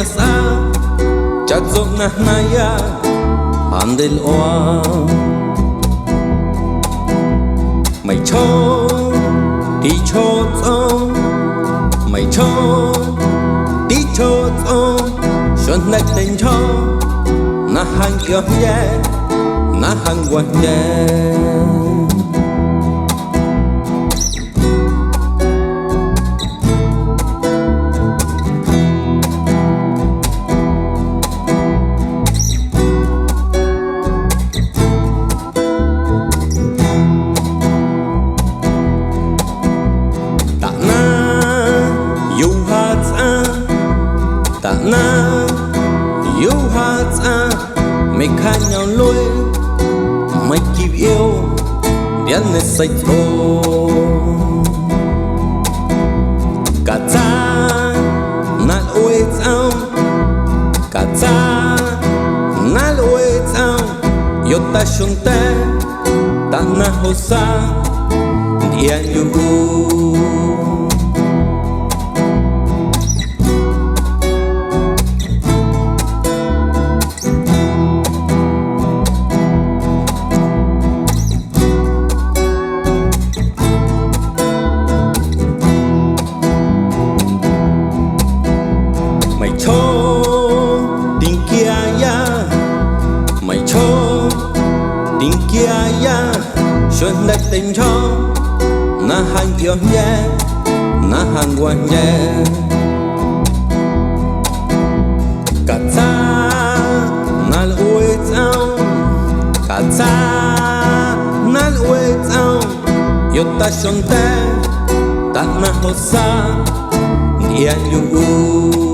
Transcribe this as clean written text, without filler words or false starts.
na sa chắc dọc na naya handel oa mày cho đi cho ts'o mày cho đi cho ts'o xuân này tình cho na hàng kiểu nhẹ na hàng quan nhẹ na yêu hát à mày khai nhau lối mày kịp yêu điên này say thô cả ta na ôi tao cả ta na ôi tao yêu ta xuống te ta na hồ sa điên yêu xuân đất tình cho na hàng kiểu nhẹ na hàng quan nhẹ cả ta na ôi tao cả ta na ôi tao yêu ta xuân te ta na hồ sa điên yêu